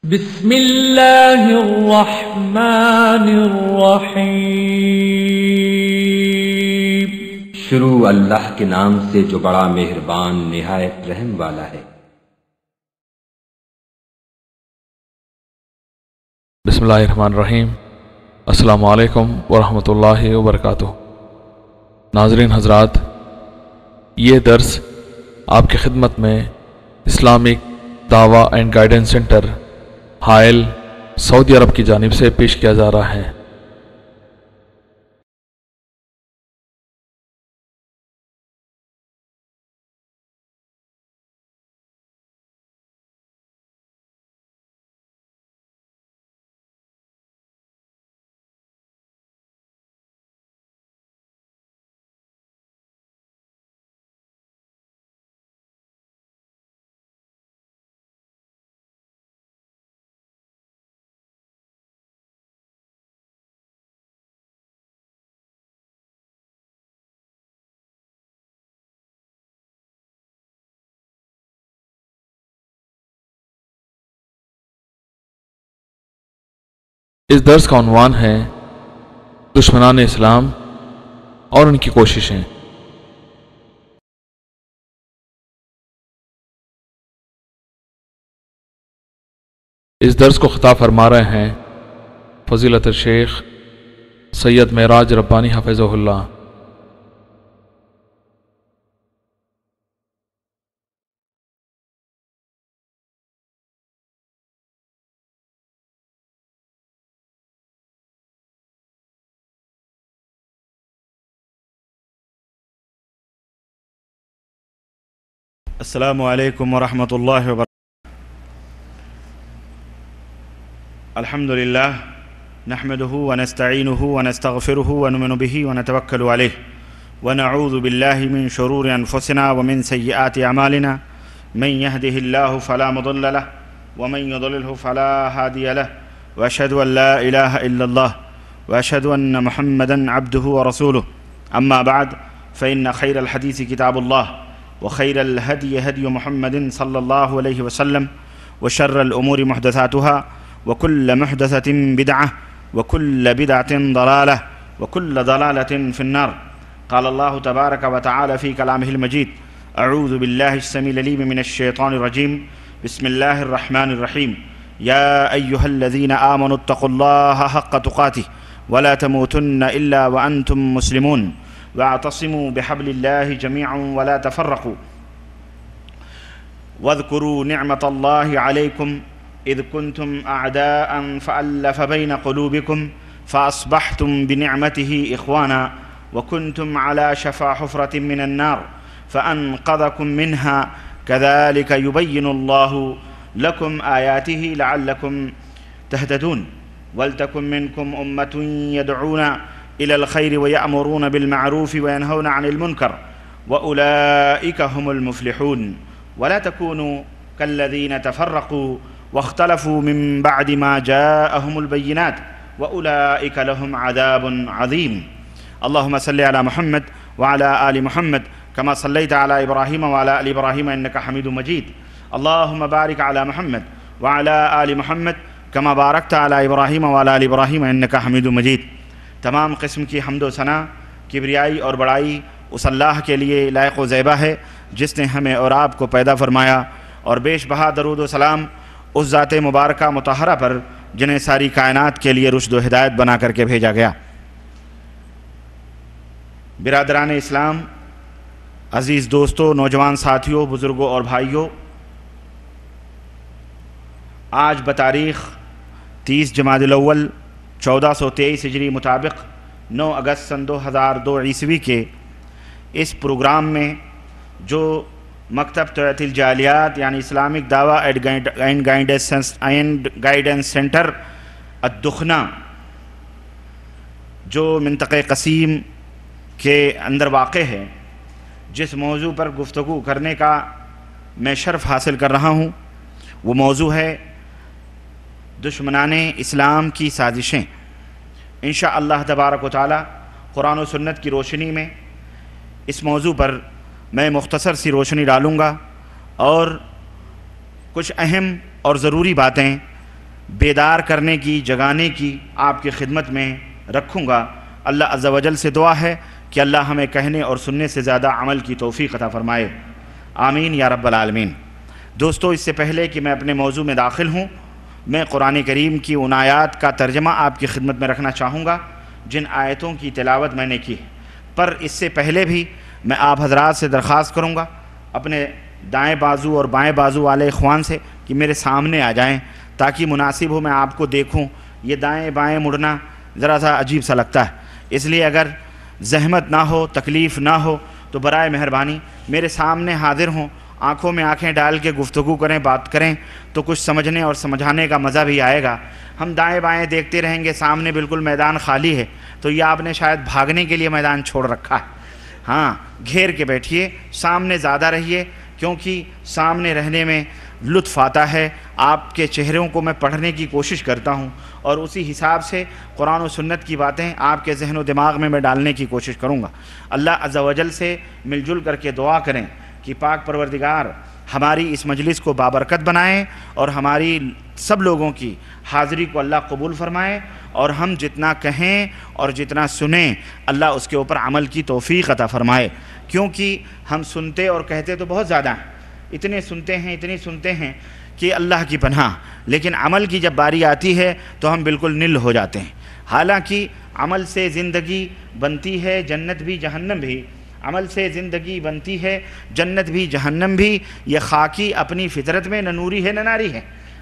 بسم اللہ الرحمن الرحیم۔ شروع اللہ کے نام سے جو بڑا مہربان نہایت رحم والا ہے۔ بسم اللہ الرحمن الرحیم۔ السلام علیکم ورحمۃ اللہ وبرکاتہ۔ ناظرین حضرات، یہ درس آپ کی خدمت میں اسلامک دعویٰ اینڈ گائیڈنس سینٹر حائل سعودی عرب کی جانب سے پیش کیا جا رہا ہے۔ اس درس کا عنوان ہے دشمنان اسلام اور ان کی کوششیں۔ اس درس کو خطاب فرما رہے ہیں فضیلت الشیخ سید معراج ربانی حفظہ اللہ۔ السلام علیکم ورحمۃ اللہ وبرکاتہ۔ الحمد للہ نحمده ونستعینه ونستغفره ونؤمن به ونتوکل علیہ ونعوذ باللہ من شرور انفسنا ومن سیئات اعمالنا من يهده الله فلا مضل له ومن يضلله فلا هادي له واشهد ان لا اله الا الله واشهد ان محمدا عبده ورسوله اما بعد فان خیر الحدیث کتاب اللہ وخير الهدي هدي محمد صلى الله عليه وسلم وشر الأمور محدثاتها وكل محدثة بدعة وكل بدعة ضلالة وكل ضلالة في النار. قال الله تبارك وتعالى في كلامه المجيد: أعوذ بالله السميع العليم من الشيطان الرجيم. بسم الله الرحمن الرحيم. يا أيها الذين آمنوا اتقوا الله حق تقاته ولا تموتن إلا وأنتم مسلمون واعتصموا بحبل الله جميعا ولا تفرقوا واذكروا نعمة الله عليكم إذ كنتم أعداء فألف بين قلوبكم فأصبحتم بنعمته إخوانا وكنتم على شفا حفرة من النار فأنقذكم منها كذلك يبين الله لكم آياته لعلكم تهتدون ولتكن منكم أمة يدعون إلى الخير ويأمرون بالمعروف وينهون عن المنكر وأولئك هم المفلحون ولا تكونوا كالذين تفرقوا واختلفوا من بعد ما جاءهم البينات وأولئك لهم عذاب عظيم. اللهم صل على محمد وعلى آل محمد كما صليت على إبراهيم وعلى آل إبراهيم إنك حميد مجيد. اللهم بارك على محمد وعلى آل محمد كما باركت على إبراهيم وعلى آل إبراهيم إنك حميد مجيد. تمام قسم کی حمد و ثنا، کبریائی اور بڑائی اس اللہ کے لیے لائق و زیبا ہے جس نے ہمیں اور آپ کو پیدا فرمایا، اور بیش بہا درود و سلام اس ذات مبارکہ مطہرہ پر جنہیں ساری کائنات کے لیے رشد و ہدایت بنا کر کے بھیجا گیا۔ برادران اسلام، عزیز دوستوں، نوجوان ساتھیوں، بزرگوں اور بھائیوں، آج بتاریخ 30 جمادی الاول 1423 ہجری مطابق 9 اگست سن 2002 عیسوی کے اس پروگرام میں جو مکتب توعیت الجالیات یعنی اسلامک دعویٰ اینڈ گائیڈنس سینٹر الدخنہ جو منطقہ قسیم کے اندر واقع ہے، جس موضوع پر گفتگو کرنے کا میں شرف حاصل کر رہا ہوں، وہ موضوع ہے دشمنان اسلام کی سازشیں۔ انشاءاللہ تبارک و تعالی قرآن و سنت کی روشنی میں اس موضوع پر میں مختصر سی روشنی ڈالوں گا اور کچھ اہم اور ضروری باتیں بیدار کرنے کی، جگانے کی آپ کی خدمت میں رکھوں گا۔ اللہ عز و جل سے دعا ہے کہ اللہ ہمیں کہنے اور سننے سے زیادہ عمل کی توفیق عطا فرمائے، آمین یا رب العالمین۔ دوستو، اس سے پہلے کہ میں اپنے موضوع میں داخل ہوں، میں قرآن کریم کی ان آیات کا ترجمہ آپ کی خدمت میں رکھنا چاہوں گا جن آیتوں کی تلاوت میں نے کی ہے۔ پر اس سے پہلے بھی میں آپ حضرات سے درخواست کروں گا، اپنے دائیں بازو اور بائیں بازو والے اخوان سے، کہ میرے سامنے آ جائیں تاکہ مناسب ہو، میں آپ کو دیکھوں۔ یہ دائیں بائیں مڑنا ذرا سا عجیب سا لگتا ہے، اس لیے اگر زحمت نہ ہو، تکلیف نہ ہو تو برائے مہربانی میرے سامنے حاضر ہوں، آنکھوں میں آنکھیں ڈال کے گفتگو کریں، بات کریں، تو کچھ سمجھنے اور سمجھانے کا مزہ بھی آئے گا۔ ہم دائیں بائیں دیکھتے رہیں گے، سامنے بالکل میدان خالی ہے، تو یہ آپ نے شاید بھاگنے کے لیے میدان چھوڑ رکھا ہے۔ ہاں، گھیر کے بیٹھیے، سامنے زیادہ رہیے، کیونکہ سامنے رہنے میں لطف آتا ہے۔ آپ کے چہروں کو میں پڑھنے کی کوشش کرتا ہوں اور اسی حساب سے قرآن و سنت کی باتیں آپ کے ذہن و دماغ میں ڈالنے کی کوشش کروں گا۔ اللہ عز و جل سے مل جل کر کے دعا کریں کہ پاک پروردگار ہماری اس مجلس کو بابرکت بنائیں اور ہماری سب لوگوں کی حاضری کو اللہ قبول فرمائے، اور ہم جتنا کہیں اور جتنا سنیں اللہ اس کے اوپر عمل کی توفیق عطا فرمائے، کیونکہ ہم سنتے اور کہتے تو بہت زیادہ ہیں، اتنے سنتے ہیں کہ اللہ کی پناہ، لیکن عمل کی جب باری آتی ہے تو ہم بالکل نل ہو جاتے ہیں۔ حالانکہ عمل سے زندگی بنتی ہے، جنت بھی جہنم بھی، عمل سے زندگی بنتی ہے، جنت بھی جہنم بھی۔ یہ خاکی اپنی فطرت میں نہ نوری ہے نہ ناری ہے،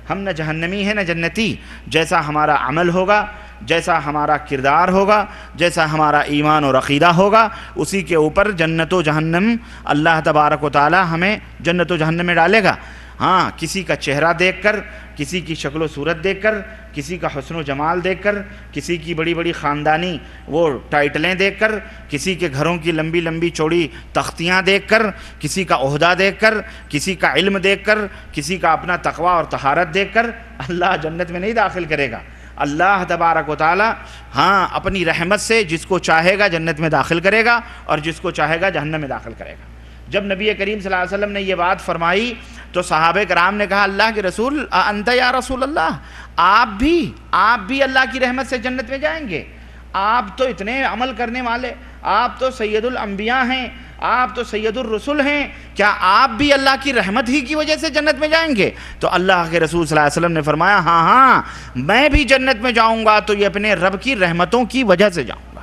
ہم نہ جہنمی ہیں نہ جنتی۔ جیسا ہمارا عمل ہوگا، جیسا ہمارا کردار ہوگا، جیسا ہمارا ایمان اور عقیدہ ہوگا، اسی کے اوپر جنت و جہنم اللہ تبارک و تعالی ہمیں جنت و جہنم میں ڈالے گا۔ ہاں، کسی کا چہرہ دیکھ کر، کسی کی شکل و صورت دیکھ کر، کسی کا حسن و جمال دیکھ کر، کسی کی بڑی بڑی خاندانی وہ ٹائٹلیں دیکھ کر، کسی کے گھروں کی لمبی لمبی چوڑی تختیاں دیکھ کر، کسی کا عہدہ دیکھ کر، کسی کا علم دیکھ کر، کسی کا اپنا تقوی اور طہارت دیکھ کر اللہ جنت میں نہیں داخل کرے گا۔ اللہ تبارک و تعالی ہاں اپنی رحمت سے جس کو چاہے گا جنت میں داخل کرے گا اور جس کو چاہے گا جہنم میں داخل کرے گا۔ جب نبی کریم صلی اللہ علیہ وسلم نے یہ بات فرمائی تو صحابہ کرام نے کہا، اللہ کے رسول، انت یا رسول اللہ، آپ بھی اللہ کی رحمت سے جنت میں جائیں گے؟ آپ تو اتنے عمل کرنے والے، آپ تو سید الانبیاء ہیں، آپ تو سید الرسل ہیں، کیا آپ بھی اللہ کی رحمت ہی کی وجہ سے جنت میں جائیں گے؟ تو اللہ کے رسول صلی اللہ علیہ وسلم نے فرمایا، ہاں میں بھی جنت میں جاؤں گا تو یہ اپنے رب کی رحمتوں کی وجہ سے جاؤں گا۔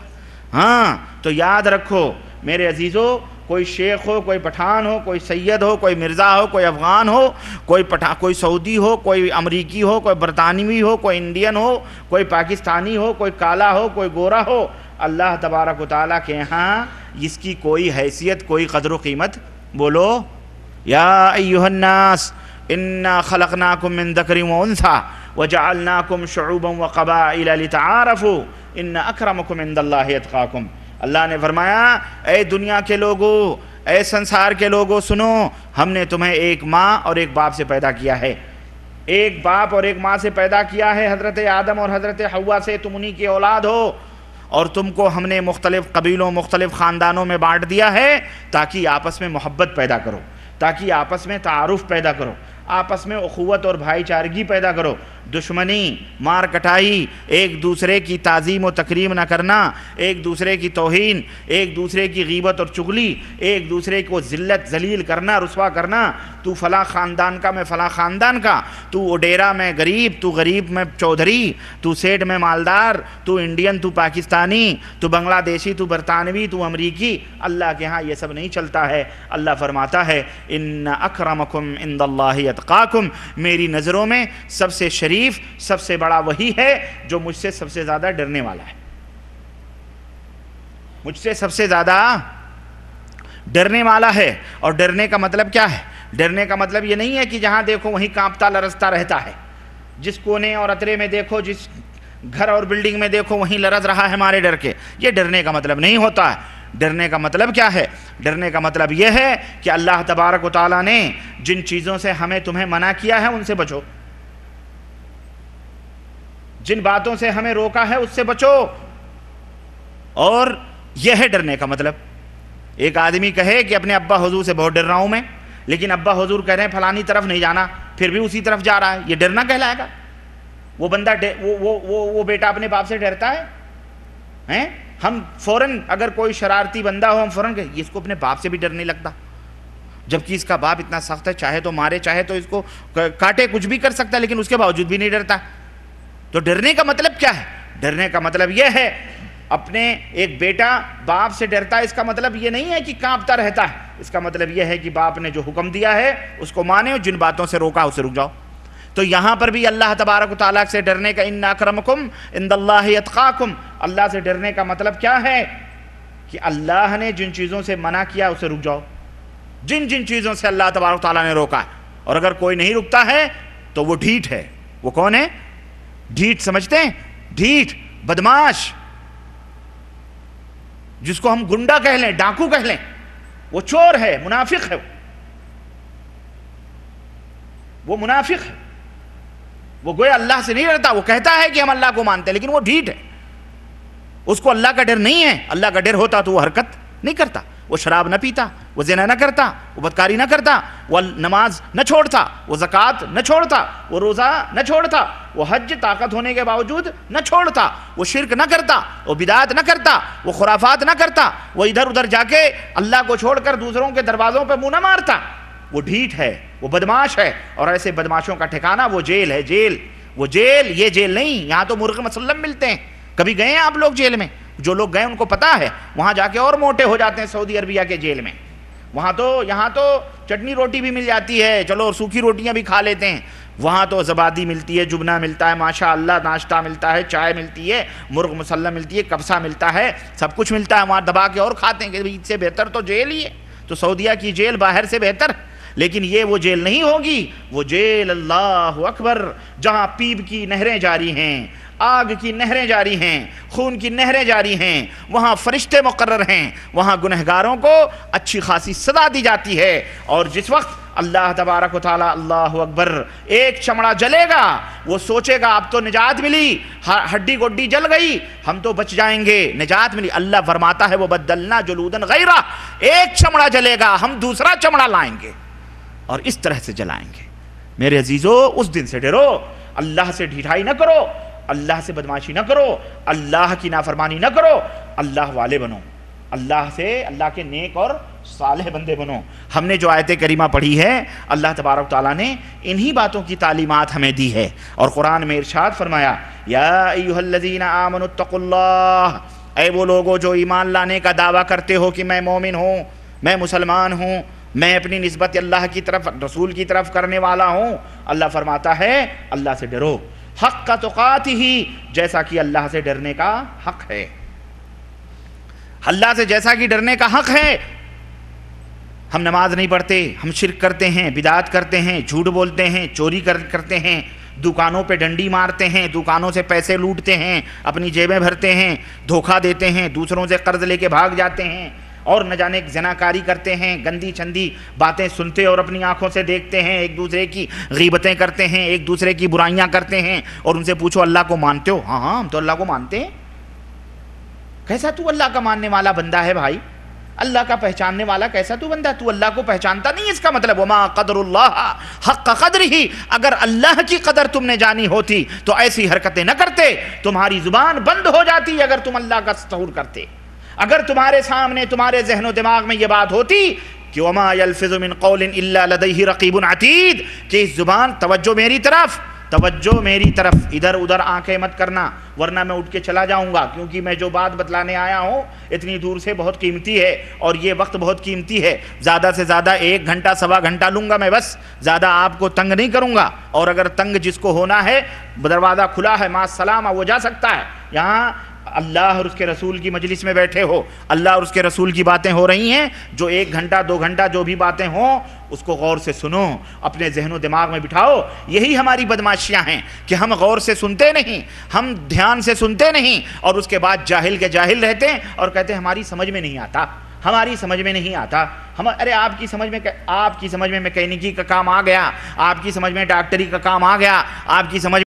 ہاں، تو یاد رکھو میرے عزیزو، کوئی شیخ ہو، کوئی پٹھان ہو، کوئی سید ہو، کوئی مرزا ہو، کوئی افغان ہو، کوئی سعودی ہو، کوئی امریکی ہو، کوئی برطانوی ہو، کوئی انڈین ہو، کوئی پاکستانی ہو، کوئی کالا ہو، کوئی گورا ہو، اللہ تبارک و تعالیٰ کے ہاں اس کی کوئی حیثیت، کوئی قدر و قیمت، بولو یا ایھا الناس انا خلقناکم من ذکر و انثی وجعلناکم شعوبا وقبائل لتعارفوا ان اکرمکم عند اللہ اتقاکم۔ اللہ نے فرمایا، اے دنیا کے لوگوں، اے سنسار کے لوگوں، سنو، ہم نے تمہیں ایک ماں اور ایک باپ سے پیدا کیا ہے، ایک باپ اور ایک ماں سے پیدا کیا ہے، حضرت آدم اور حضرت حوا سے، تم انہی کی اولاد ہو، اور تم کو ہم نے مختلف قبیلوں، مختلف خاندانوں میں بانٹ دیا ہے تاکہ آپس میں محبت پیدا کرو، تاکہ آپس میں تعارف پیدا کرو، آپس میں اخوت اور بھائی چارگی پیدا کرو۔ دشمنی، مار کٹائی، ایک دوسرے کی تعظیم و تکریم نہ کرنا، ایک دوسرے کی توہین، ایک دوسرے کی غیبت اور چغلی، ایک دوسرے کو ذلت ذلیل کرنا، رسوا کرنا، تو فلاں خاندان کا میں فلاں خاندان کا، تو وڈیرا میں غریب، تو غریب میں چودھری، تو سیٹھ میں مالدار، تو انڈین، تو پاکستانی، تو بنگلہ دیشی، تو برطانوی، تو امریکی۔ اللہ کے ہاں یہ سب نہیں چلتا ہے۔ اللہ فرماتا ہے، ان اکرمکم عند اللہ اتقاکم، میری نظروں میں سب سے شریف، سب سے بڑا وہی ہے جو مجھ سے سب سے زیادہ ڈرنے والا ہے، مجھ سے سب سے زیادہ ڈرنے والا ہے۔ اور ڈرنے کا مطلب کیا ہے؟ ڈرنے کا مطلب یہ نہیں ہے کہ جہاں دیکھو وہیں کانپتا لرزتا رہتا ہے، جس کونے اور اطرے میں دیکھو، جس گھر اور بلڈنگ میں دیکھو وہیں لرز رہا ہے ہمارے ڈر کے۔ یہ ڈرنے کا مطلب نہیں ہوتا ہے۔ ڈرنے کا مطلب کیا ہے؟ ڈرنے کا مطلب یہ ہے کہ اللہ تبارک و تعالیٰ نے جن چیزوں سے ہمیں تمہیں منع کیا ہے ان سے بچو، جن باتوں سے ہمیں روکا ہے اس سے بچو۔ اور یہ ہے ڈرنے کا مطلب۔ ایک آدمی کہے کہ اپنے ابا حضور سے بہت ڈر رہا ہوں میں، لیکن ابا حضور کہہ رہے ہیں فلانی طرف نہیں جانا، پھر بھی اسی طرف جا رہا ہے، یہ ڈرنا کہلائے گا؟ وہ بندہ وہ بیٹا اپنے باپ سے ڈرتا ہے؟ ہم فوراً اگر کوئی شرارتی بندہ ہو ہم فوراً کہ اس کو اپنے باپ سے بھی ڈر نہیں لگتا، جبکہ اس کا باپ اتنا سخت ہے، چاہے تو مارے چاہے تو اس کو کاٹے، کچھ بھی کر سکتا ہے، لیکن اس کے باوجود بھی نہیں ڈرتا۔ تو ڈرنے کا مطلب کیا ہے؟ ڈرنے کا مطلب یہ ہے، اپنے ایک بیٹا باپ سے ڈرتا ہے، اس کا مطلب یہ نہیں ہے کہ کانپتا رہتا ہے، اس کا مطلب یہ ہے کہ باپ نے جو حکم دیا ہے اس کو مانے، اور جن باتوں سے روکا اسے رک جاؤ۔ تو یہاں پر بھی اللہ تبارک و تعالیٰ سے ڈرنے کا ان اکرمکم عند اللہ اتقاکم، اللہ سے ڈرنے کا مطلب کیا ہے کہ اللہ نے جن چیزوں سے منع کیا اسے رک جاؤ، جن جن چیزوں سے اللہ تبارک و تعالیٰ نے روکا ہے۔ اور اگر کوئی نہیں رکتا ہے تو وہ ڈھیٹ ہے۔ وہ کون ہے؟ ڈھیٹ، سمجھتے ہیں؟ ڈھیٹ، بدماش، جس کو ہم گنڈا کہہ لیں، ڈاکو کہہ لیں، وہ چور ہے، منافق ہے، وہ منافق ہے، وہ گویا اللہ سے نہیں ڈرتا، وہ کہتا ہے کہ ہم اللہ کو مانتے ہیں لیکن وہ ڈھیٹ ہے، اس کو اللہ کا ڈر نہیں ہے۔ اللہ کا ڈر ہوتا تو وہ حرکت نہیں کرتا، وہ شراب نہ پیتا، وہ زنا نہ کرتا، وہ بدکاری نہ کرتا، وہ نماز نہ چھوڑتا، وہ زکوٰۃ نہ چھوڑتا، وہ روزہ نہ چھوڑتا، وہ حج طاقت ہونے کے باوجود نہ چھوڑتا، وہ شرک نہ کرتا، وہ بدعت نہ کرتا، وہ خرافات نہ کرتا، وہ ادھر ادھر جا کے اللہ کو چھوڑ کر دوسروں کے دروازوں پہ منہ نہ مارتا۔ وہ ڈھیٹ ہے، وہ بدماش ہے، اور ایسے بدماشوں کا ٹھکانہ وہ جیل ہے۔ جیل، وہ جیل، یہ جیل نہیں، یہاں تو مرغ مسلم ملتے ہیں۔ کبھی گئے ہیں آپ لوگ جیل میں؟ جو لوگ گئے ان کو پتا ہے، وہاں جا کے اور موٹے ہو جاتے ہیں سعودی عربیہ کے جیل میں۔ وہاں تو، یہاں تو چٹنی روٹی بھی مل جاتی ہے، چلو اور سوکھی روٹیاں بھی کھا لیتے ہیں، وہاں تو زبادی ملتی ہے، جبنہ ملتا ہے، ماشاءاللہ ناشتہ ملتا ہے، چائے ملتی ہے، مرغ مسلم ملتی ہے، کبسا ملتا ہے، سب کچھ ملتا ہے، وہاں دبا کے اور کھاتے ہیں کہ اس سے بہتر تو جیل ہی ہے۔ تو سعودیہ کی جیل باہر سے بہتر، لیکن یہ وہ جیل نہیں ہوگی، وہ جیل اللہ اکبر جہاں پیپ کی نہریں جاری ہیں، آگ کی نہریں جاری ہیں، خون کی نہریں جاری ہیں، وہاں فرشتے مقرر ہیں، وہاں گنہگاروں کو اچھی خاصی سزا دی جاتی ہے۔ اور جس وقت اللہ تبارک و تعالیٰ، اللہ اکبر، ایک چمڑا جلے گا، وہ سوچے گا اب تو نجات ملی، ہڈی گڈی جل گئی، ہم تو بچ جائیں گے، نجات ملی۔ اللہ فرماتا ہے وہ بدلنا جلودن غیرہ، ایک چمڑا جلے گا ہم دوسرا چمڑا لائیں گے اور اس طرح سے جلائیں گے۔ میرے عزیزو، اس دن سے ڈرو، اللہ سے ڈھیٹھائی نہ کرو، اللہ سے بدماشی نہ کرو، اللہ کی نافرمانی نہ کرو، اللہ والے بنو، اللہ سے، اللہ کے نیک اور صالح بندے بنو۔ ہم نے جو آیت کریمہ پڑھی ہے، اللہ تبارک تعالیٰ نے انہی باتوں کی تعلیمات ہمیں دی ہے، اور قرآن میں ارشاد فرمایا، یا ایھا الذین آمنوا اتقوا اللہ، اے وہ لوگوں جو ایمان لانے کا دعویٰ کرتے ہو کہ میں مومن ہوں، میں مسلمان ہوں، میں اپنی نسبت اللہ کی طرف، رسول کی طرف کرنے والا ہوں، اللہ فرماتا ہے اللہ سے ڈرو، حق تقاتہ، جیسا کہ اللہ سے ڈرنے کا حق ہے، اللہ سے جیسا کہ ڈرنے کا حق ہے۔ ہم نماز نہیں پڑھتے، ہم شرک کرتے ہیں، بدعت کرتے ہیں، جھوٹ بولتے ہیں، چوری کرتے ہیں، دکانوں پہ ڈنڈی مارتے ہیں، دکانوں سے پیسے لوٹتے ہیں، اپنی جیبیں بھرتے ہیں، دھوکہ دیتے ہیں، دوسروں سے قرض لے کے بھاگ جاتے ہیں، اور نہ جانے زناکاری کرتے ہیں، گندی چندی باتیں سنتے اور اپنی آنکھوں سے دیکھتے ہیں، ایک دوسرے کی غیبتیں کرتے ہیں، ایک دوسرے کی برائیاں کرتے ہیں، اور ان سے پوچھو اللہ کو مانتے ہو؟ ہاں ہاں ہم تو اللہ کو مانتے ہیں۔ کیسا تو اللہ کا ماننے والا بندہ ہے بھائی؟ اللہ کا پہچاننے والا کیسا تو بندہ؟ تو اللہ کو پہچانتا نہیں، اس کا مطلب وما قدر اللہ حق قدرہ، اگر اللہ کی قدر تم نے جانی ہوتی تو ایسی حرکتیں نہ کرتے، تمہاری زبان بند ہو جاتی اگر تم اللہ کا تصور کرتے، اگر تمہارے سامنے، تمہارے ذہن و دماغ میں یہ بات ہوتی کہ وما یلفظ من قول الا لدیہ رقیب عتید، کہ اس زبان، توجہ میری طرف، توجہ میری طرف، ادھر ادھر آنکھیں مت کرنا ورنہ میں اٹھ کے چلا جاؤں گا، کیونکہ میں جو بات بتلانے آیا ہوں اتنی دور سے بہت قیمتی ہے، اور یہ وقت بہت قیمتی ہے، زیادہ سے زیادہ 1 گھنٹہ سوا گھنٹہ لوں گا میں، بس زیادہ آپ کو تنگ نہیں کروں گا، اور اگر تنگ جس کو ہونا ہے دروازہ کھلا ہے، مع السلامہ، وہ جا سکتا ہے۔ یہاں اللہ اور اس کے رسول کی مجلس میں بیٹھے ہو، اللہ اور اس کے رسول کی باتیں ہو رہی ہیں، جو 1 گھنٹہ 2 گھنٹہ جو بھی باتیں ہوں اس کو غور سے سنو، اپنے ذہن و دماغ میں بٹھاؤ۔ یہی ہماری بدماشیاں ہیں کہ ہم غور سے سنتے نہیں، ہم دھیان سے سنتے نہیں، اور اس کے بعد جاہل کے جاہل رہتے ہیں اور کہتے ہیں ہماری سمجھ میں نہیں آتا، ہماری سمجھ میں نہیں آتا۔ ارے آپ کی سمجھ میں میکینکی کا کام آ گیا، آپ کی سمجھ میں ڈاکٹری کا کام آ گیا، آپ کی سمجھ